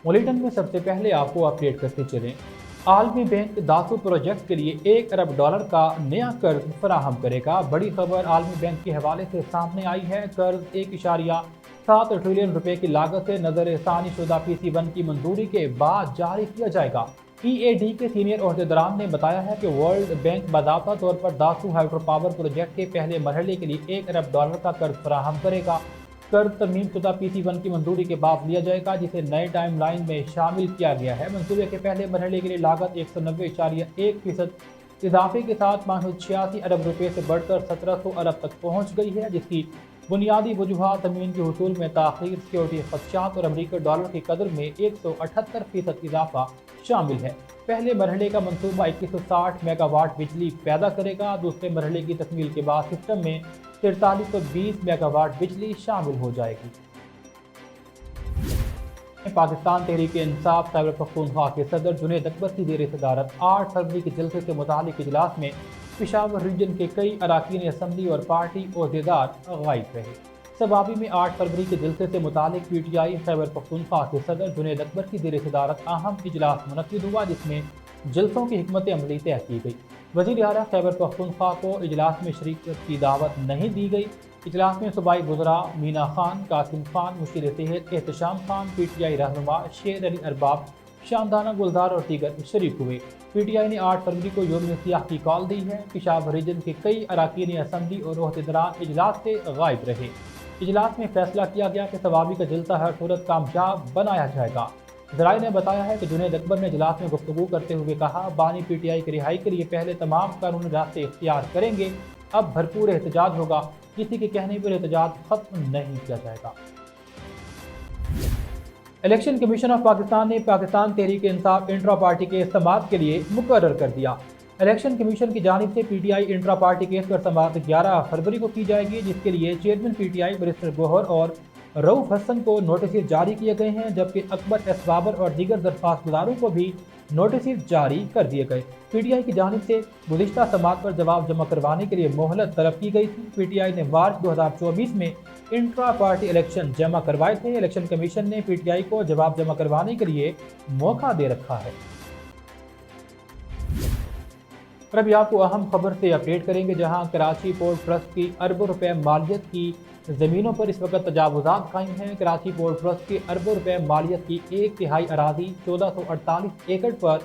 Bulletin में सबसे पहले आपको अपडेट करते चलें। आलमी बैंक दासू प्रोजेक्ट के लिए $1 अरब का नया कर्ज फराहम करेगा। बड़ी खबर आलमी बैंक के हवाले से सामने आई है। कर्ज 1.7 ट्रिलियन रुपए की लागत से नजर सानी शुदा PC1 की मंजूरी के बाद जारी किया जाएगा। EAD के सीनियर अहदेदारान ने बताया है कि वर्ल्ड बैंक बाज़ाब्ता तौर पर दासू हाइड्रो पावर प्रोजेक्ट के पहले मरहले के लिए $1 अरब का कर्ज फराहम करेगा। कर्ज तरमीम शुदा PC1 की मंजूरी के बाद लिया जाएगा, जिसे नए टाइम लाइन में शामिल किया गया है। मंसूबे के पहले मरहले के लिए लागत 190.1% इजाफे के साथ 586 अरब रुपये से बढ़कर 1700 अरब तक पहुँच गई है, जिसकी बुनियादी वजूहात ज़मीन के हसूल में ताख़ीर, सिक्योरिटी खदशात और अमरीकी डॉलर की कदर में 178% इजाफा शामिल है। पहले मरहले का मनसूबा 2160 मेगावाट बिजली पैदा करेगा। दूसरे मरहले की तकमील के बाद सिस्टम में 4320 मेगावाट बिजली शामिल हो जाएगी। पाकिस्तान तहरीक इंसाफ खैबर पख्तूनख्वा के सदर जुनैद अकबर की ज़ेर सदारत 8 फरवरी के जलसे से मुतालिक इजलास में पेशावर रीजन के कई अरकान असम्बली और पार्टी ओहदेदार गायब रहे। सवाबी में 8 फरवरी के जलसे से मुतालिक PTI खैबर पख्तूनख्वा के सदर जुनैद अकबर की ज़ेर सदारत अहम इजलास मुनक्किद हुआ, जिसमें जलसों की हिकमत अमली तय की गई। वज़ीर आला खैबर पख्तूनख्वा को इजलास में शरीकत की दावत नहीं दी गई। इजलास में सूबाई वज़रा मीना खान, कासिम खान, मुशीर सेहत एहतशाम खान, PTI रहनुमा शेर अली अरबाब, शानदाना गुलजार और दीगर शरीक हुए। PTI ने 8 फरवरी को यौम सियाह की कॉल दी है। पेशावर रीजन के कई अरकान असम्बली और ओहदेदारान इजलास से गायब रहे। इजलास में फैसला किया गया कि सवाबी का जलसा हर सूरत कामयाब बनाया जाएगा। ज़राए ने बताया है कि जुनैद अकबर ने इजलास में गुफ्तगू करते हुए कहा, बानी PTI की रिहाई के लिए पहले तमाम कानूनी रास्ते इख्तियार करेंगे। अब भरपूर एहतजाज होगा, किसी के कहने पर एहतजाज खत्म नहीं किया जाएगा। इलेक्शन कमीशन ऑफ पाकिस्तान ने Pakistan Tehreek Insaf intra party case समाअत के लिए मुकर्रर कर दिया। इलेक्शन कमीशन की जानिब से PTI इंट्रा पार्टी केस पर समाअत 11 फरवरी को की जाएगी, जिसके लिए चेयरमैन PTI बैरिस्टर गोहर और रऊफ हसन को नोटिस जारी किए गए हैं, जबकि अकबर एस बाबर और दीगर दरख्वास्त गुजारों को भी नोटिस जारी कर दिए गए। PTI की जानिब से गुज़िश्ता समाअत पर जवाब जमा करवाने के लिए मोहलत तलब की गई थी। PTI ने मार्च 2024 में इंट्रा पार्टी इलेक्शन जमा करवाए थे। इलेक्शन कमीशन ने PTI को जवाब जमा करवाने के लिए मौका दे रखा है। और अभी आपको अहम खबर से अपडेट करेंगे, जहां कराची पोर्ट ट्रस्ट की अरबों रुपए मालियत की ज़मीनों पर इस वक्त तजावुज़ात कायम हैं। कराची पोर्ट ट्रस्ट की अरबों रुपए मालियत की 1/3 अराज़ी 1448 एकड़ पर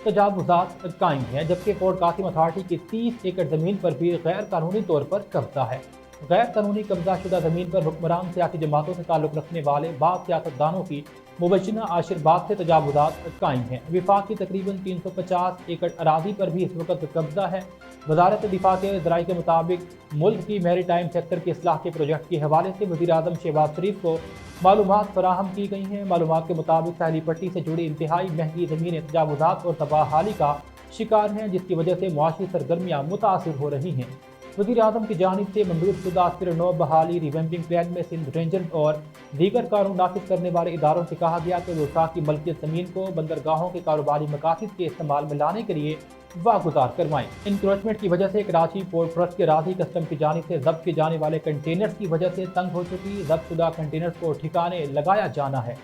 तजावुज़ात कायम हैं, जबकि पोर्ट कासिम अथॉरिटी की 30 एकड़ ज़मीन पर भी गैर कानूनी तौर पर कब्जा है। गैर कानूनी कब्जा शुदा ज़मीन पर हुक्मरान सियासी जमातों से ताल्लुक़ रखने वाले बाद सियासतदानों की मुबैना आशीर्वाद से तजावुज़ात कायम हैं। विफाक की तकरीबन 350 एकड़ अराज़ी पर भी इस वक्त कब्जा है। वज़ारत दिफा के ज़राए के मुताबिक मुल्क की मैरी टाइम सेक्टर की इस्लाह के प्रोजेक्ट के हवाले से वज़ीर आज़म शहबाज शरीफ को मालूमात फराहम की गई हैं। मालूमात के मुताबिक साहली पट्टी से जुड़ी इंतहाई महंगी ज़मीनें तजावुज़ात और तबाहाली का शिकार हैं, जिसकी वजह से मुआशी सरगर्मियाँ मुतासिर हो रही हैं। वज़ीर आज़म की जानिब से मंजूर शुदा फिर नौ बहाली रिवैम्पिंग प्लान में सिंध रेंजर और दीगर कानून नाफिज करने वाले इदारों से कहा गया कि वफाक की मलकियत ज़मीन को बंदरगाहों के कारोबारी मकासद के इस्तेमाल में लाने के लिए वागुजार करवाएं। इंक्रोचमेंट की वजह से कराची पोर्ट ट्रस्ट के राजी कस्टम की जानिब से जब्त किए जाने वाले कंटेनर्स की वजह से तंग हो चुकी जब्त शुदा कंटेनर्स को ठिकाने लगाया जाना है।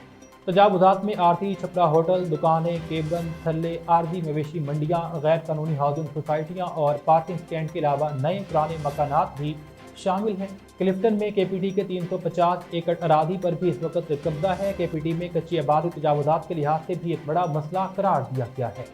तजावुज़ात में आरती छपरा होटल, दुकानें, केबन, थल्ले, आरजी मवेशी मंडियाँ, गैर कानूनी हाउसिंग सोसाइटियाँ और पार्किंग स्टैंड के अलावा नए पुराने मकानात भी शामिल हैं। क्लिफ्टन में KPT के 350 एकड़ अराधी पर भी इस वक्त कब्जा है। KPT में कच्ची आबादी तजावुज़ात के लिहाज से भी एक बड़ा मसला करार दिया गया है।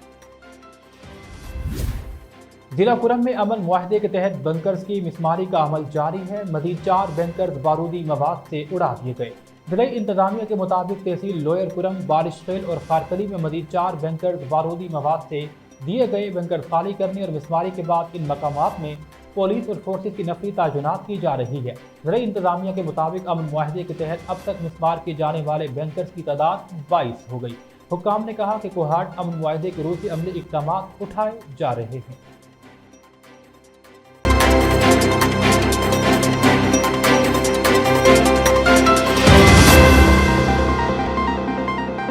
जिला कुरम में अमन मुआहदे के तहत बंकर्स की मिसमारी का अमल जारी है। मजीद 4 बंकर्स बारूदी मवाद से उड़ा दिए गए। जिला इंतजामिया के मुताबिक तहसील लोयर कुरम, बारिशखेल और खारकली में मजीद 4 बंकर्स बारूदी मवाद से दिए गए। बंकर खाली करने और मिसमारी के बाद इन मकामात में पुलिस और फोर्सेज की नफरी तायुनात की जा रही है। जिला इंतजामिया के मुताबिक अमन मुआहदे के तहत अब तक मिसमार किए जाने वाले बंकर्स की तादाद 22 हो गई। हुक्काम ने कहा कि कोहाट अमन मुआहदे के रूह से अमली इक़दाम उठाए जा रहे हैं।